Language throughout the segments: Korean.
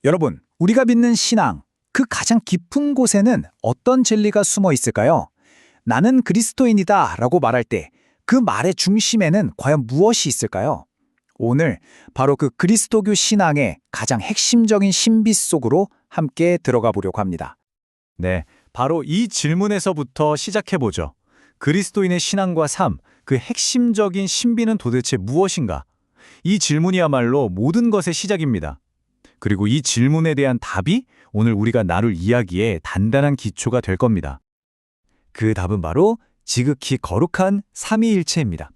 여러분, 우리가 믿는 신앙, 그 가장 깊은 곳에는 어떤 진리가 숨어 있을까요? 나는 그리스도인이다 라고 말할 때 그 말의 중심에는 과연 무엇이 있을까요? 오늘 바로 그 그리스도교 신앙의 가장 핵심적인 신비 속으로 함께 들어가 보려고 합니다. 네, 바로 이 질문에서부터 시작해보죠. 그리스도인의 신앙과 삶, 그 핵심적인 신비는 도대체 무엇인가? 이 질문이야말로 모든 것의 시작입니다. 그리고 이 질문에 대한 답이 오늘 우리가 나눌 이야기의 단단한 기초가 될 겁니다. 그 답은 바로 지극히 거룩한 삼위일체입니다.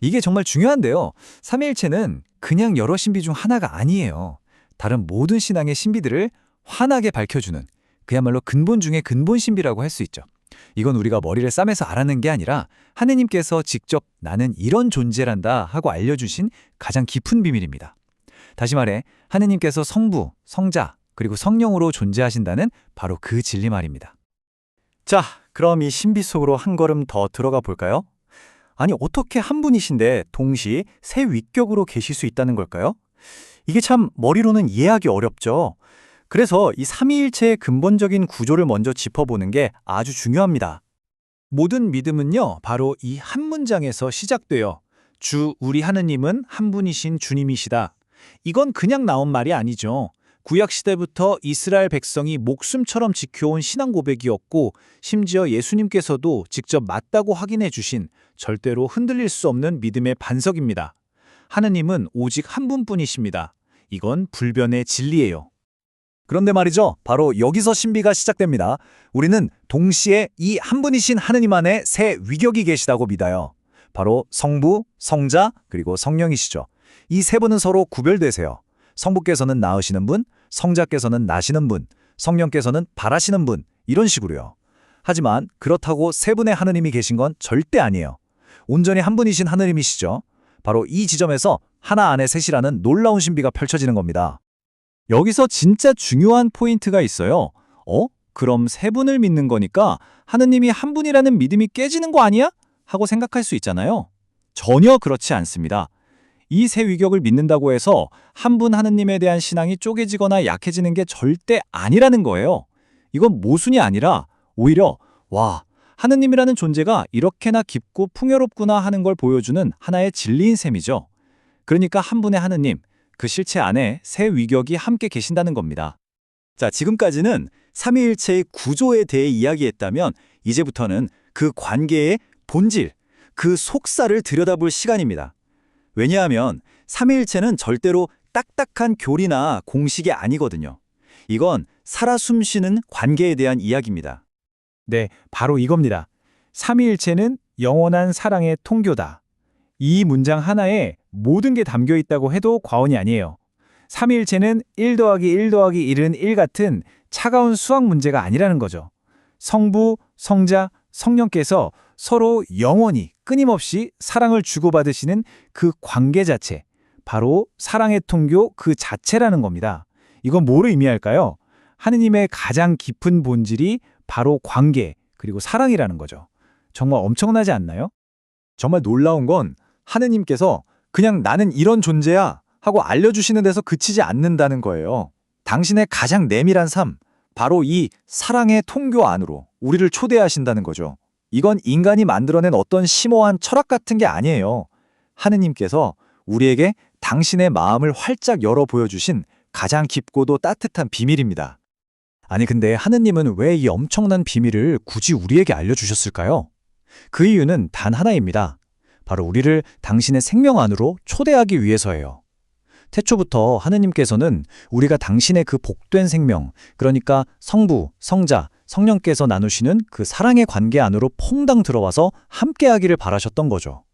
이게 정말 중요한데요. 삼위일체는 그냥 여러 신비 중 하나가 아니에요. 다른 모든 신앙의 신비들을 환하게 밝혀주는 그야말로 근본 중의 근본 신비라고 할 수 있죠. 이건 우리가 머리를 싸매서 알아낸 게 아니라 하느님께서 직접 나는 이런 존재란다 하고 알려주신 가장 깊은 비밀입니다. 다시 말해 하느님께서 성부, 성자, 그리고 성령으로 존재하신다는 바로 그 진리 말입니다. 자, 그럼 이 신비 속으로 한 걸음 더 들어가 볼까요? 아니, 어떻게 한 분이신데 동시에 세 위격으로 계실 수 있다는 걸까요? 이게 참 머리로는 이해하기 어렵죠. 그래서 이 삼위일체의 근본적인 구조를 먼저 짚어보는 게 아주 중요합니다. 모든 믿음은요, 바로 이 한 문장에서 시작돼요. 주 우리 하느님은 한 분이신 주님이시다. 이건 그냥 나온 말이 아니죠. 구약시대부터 이스라엘 백성이 목숨처럼 지켜온 신앙 고백이었고 심지어 예수님께서도 직접 맞다고 확인해 주신 절대로 흔들릴 수 없는 믿음의 반석입니다. 하느님은 오직 한 분뿐이십니다. 이건 불변의 진리예요. 그런데 말이죠. 바로 여기서 신비가 시작됩니다. 우리는 동시에 이 한 분이신 하느님 안에 세 위격이 계시다고 믿어요. 바로 성부, 성자, 그리고 성령이시죠. 이 세 분은 서로 구별되세요. 성부께서는 낳으시는 분, 성자께서는 나시는 분, 성령께서는 바라시는 분, 이런 식으로요. 하지만 그렇다고 세 분의 하느님이 계신 건 절대 아니에요. 온전히 한 분이신 하느님이시죠. 바로 이 지점에서 하나 안에 셋이라는 놀라운 신비가 펼쳐지는 겁니다. 여기서 진짜 중요한 포인트가 있어요. 그럼 세 분을 믿는 거니까 하느님이 한 분이라는 믿음이 깨지는 거 아니야? 하고 생각할 수 있잖아요. 전혀 그렇지 않습니다. 이 세 위격을 믿는다고 해서 한 분 하느님에 대한 신앙이 쪼개지거나 약해지는 게 절대 아니라는 거예요. 이건 모순이 아니라 오히려 와, 하느님이라는 존재가 이렇게나 깊고 풍요롭구나 하는 걸 보여주는 하나의 진리인 셈이죠. 그러니까 한 분의 하느님, 그 실체 안에 세 위격이 함께 계신다는 겁니다. 자, 지금까지는 삼위일체의 구조에 대해 이야기했다면 이제부터는 그 관계의 본질, 그 속살을 들여다볼 시간입니다. 왜냐하면 삼위일체는 절대로 딱딱한 교리나 공식이 아니거든요. 이건 살아 숨쉬는 관계에 대한 이야기입니다. 네, 바로 이겁니다. 삼위일체는 영원한 사랑의 통교다. 이 문장 하나에 모든 게 담겨 있다고 해도 과언이 아니에요. 삼위일체는 1 더하기 1 더하기 1은 1 같은 차가운 수학 문제가 아니라는 거죠. 성부, 성자, 성령께서 서로 영원히 끊임없이 사랑을 주고받으시는 그 관계 자체, 바로 사랑의 통교 그 자체라는 겁니다. 이건 뭐를 의미할까요? 하느님의 가장 깊은 본질이 바로 관계, 그리고 사랑이라는 거죠. 정말 엄청나지 않나요? 정말 놀라운 건 하느님께서 그냥 나는 이런 존재야 하고 알려주시는 데서 그치지 않는다는 거예요. 당신의 가장 내밀한 삶, 바로 이 사랑의 통교 안으로 우리를 초대하신다는 거죠. 이건 인간이 만들어낸 어떤 심오한 철학 같은 게 아니에요. 하느님께서 우리에게 당신의 마음을 활짝 열어 보여주신 가장 깊고도 따뜻한 비밀입니다. 아니, 근데 하느님은 왜 이 엄청난 비밀을 굳이 우리에게 알려주셨을까요? 그 이유는 단 하나입니다. 바로 우리를 당신의 생명 안으로 초대하기 위해서예요. 태초부터 하느님께서는 우리가 당신의 그 복된 생명, 그러니까 성부, 성자, 성령께서 나누시는 그 사랑의 관계 안으로 퐁당 들어와서 함께하기를 바라셨던 거죠.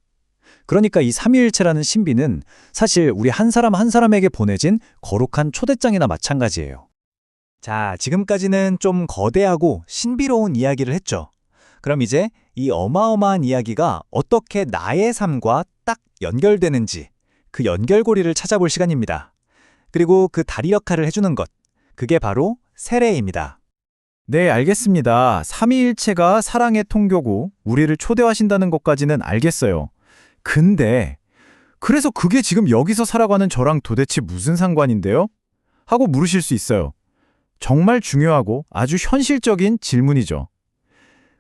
그러니까 이 삼위일체라는 신비는 사실 우리 한 사람 한 사람에게 보내진 거룩한 초대장이나 마찬가지예요. 자, 지금까지는 좀 거대하고 신비로운 이야기를 했죠. 그럼 이제 이 어마어마한 이야기가 어떻게 나의 삶과 딱 연결되는지 그 연결고리를 찾아볼 시간입니다. 그리고 그 다리 역할을 해주는 것, 그게 바로 세례입니다. 네, 알겠습니다. 삼위일체가 사랑의 통교고 우리를 초대하신다는 것까지는 알겠어요. 근데 그래서 그게 지금 여기서 살아가는 저랑 도대체 무슨 상관인데요? 하고 물으실 수 있어요. 정말 중요하고 아주 현실적인 질문이죠.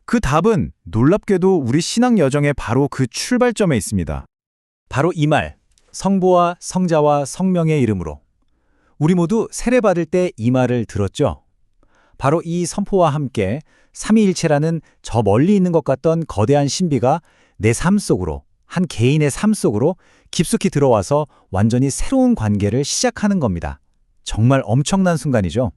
그 답은 놀랍게도 우리 신앙 여정의 바로 그 출발점에 있습니다. 바로 이 말, 성부와 성자와 성령의 이름으로. 우리 모두 세례받을 때 이 말을 들었죠? 바로 이 선포와 함께 삼위일체라는 저 멀리 있는 것 같던 거대한 신비가 내 삶 속으로, 한 개인의 삶 속으로 깊숙이 들어와서 완전히 새로운 관계를 시작하는 겁니다. 정말 엄청난 순간이죠.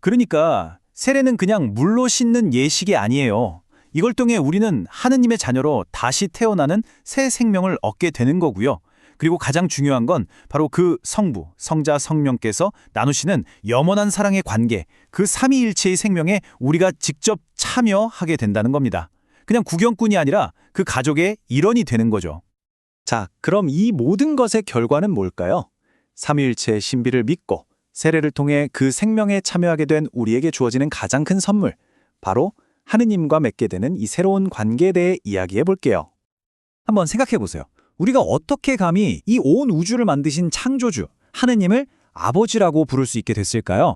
그러니까 세례는 그냥 물로 씻는 예식이 아니에요. 이걸 통해 우리는 하느님의 자녀로 다시 태어나는 새 생명을 얻게 되는 거고요. 그리고 가장 중요한 건 바로 그 성부, 성자, 성령께서 나누시는 영원한 사랑의 관계, 그 삼위일체의 생명에 우리가 직접 참여하게 된다는 겁니다. 그냥 구경꾼이 아니라 그 가족의 일원이 되는 거죠. 자, 그럼 이 모든 것의 결과는 뭘까요? 삼위일체의 신비를 믿고 세례를 통해 그 생명에 참여하게 된 우리에게 주어지는 가장 큰 선물, 바로 하느님과 맺게 되는 이 새로운 관계에 대해 이야기해 볼게요. 한번 생각해 보세요. 우리가 어떻게 감히 이 온 우주를 만드신 창조주, 하느님을 아버지라고 부를 수 있게 됐을까요?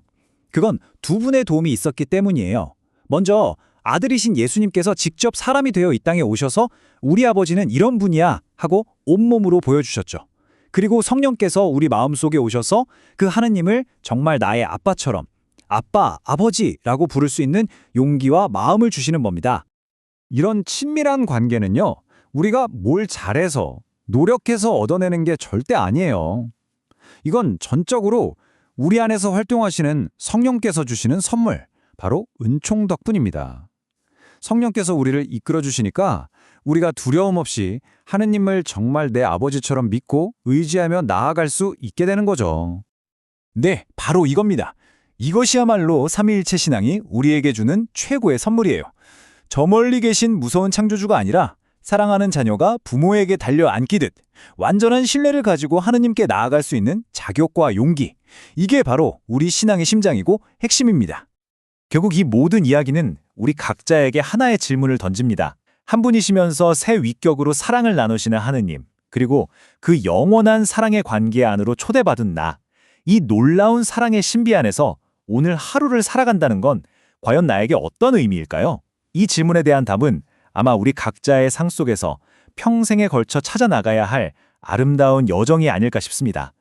그건 두 분의 도움이 있었기 때문이에요. 먼저 아들이신 예수님께서 직접 사람이 되어 이 땅에 오셔서 우리 아버지는 이런 분이야 하고 온몸으로 보여주셨죠. 그리고 성령께서 우리 마음속에 오셔서 그 하느님을 정말 나의 아빠처럼 아빠, 아버지라고 부를 수 있는 용기와 마음을 주시는 겁니다. 이런 친밀한 관계는요, 우리가 뭘 잘해서, 노력해서 얻어내는 게 절대 아니에요. 이건 전적으로 우리 안에서 활동하시는 성령께서 주시는 선물, 바로 은총 덕분입니다. 성령께서 우리를 이끌어 주시니까 우리가 두려움 없이 하느님을 정말 내 아버지처럼 믿고 의지하며 나아갈 수 있게 되는 거죠. 네, 바로 이겁니다. 이것이야말로 삼위일체 신앙이 우리에게 주는 최고의 선물이에요. 저 멀리 계신 무서운 창조주가 아니라 사랑하는 자녀가 부모에게 달려앉기듯 완전한 신뢰를 가지고 하느님께 나아갈 수 있는 자격과 용기. 이게 바로 우리 신앙의 심장이고 핵심입니다. 결국 이 모든 이야기는 우리 각자에게 하나의 질문을 던집니다. 한 분이시면서 새 위격으로 사랑을 나누시는 하느님, 그리고 그 영원한 사랑의 관계 안으로 초대받은 나. 이 놀라운 사랑의 신비 안에서 오늘 하루를 살아간다는 건 과연 나에게 어떤 의미일까요? 이 질문에 대한 답은 아마 우리 각자의 삶 속에서 평생에 걸쳐 찾아 나가야 할 아름다운 여정이 아닐까 싶습니다.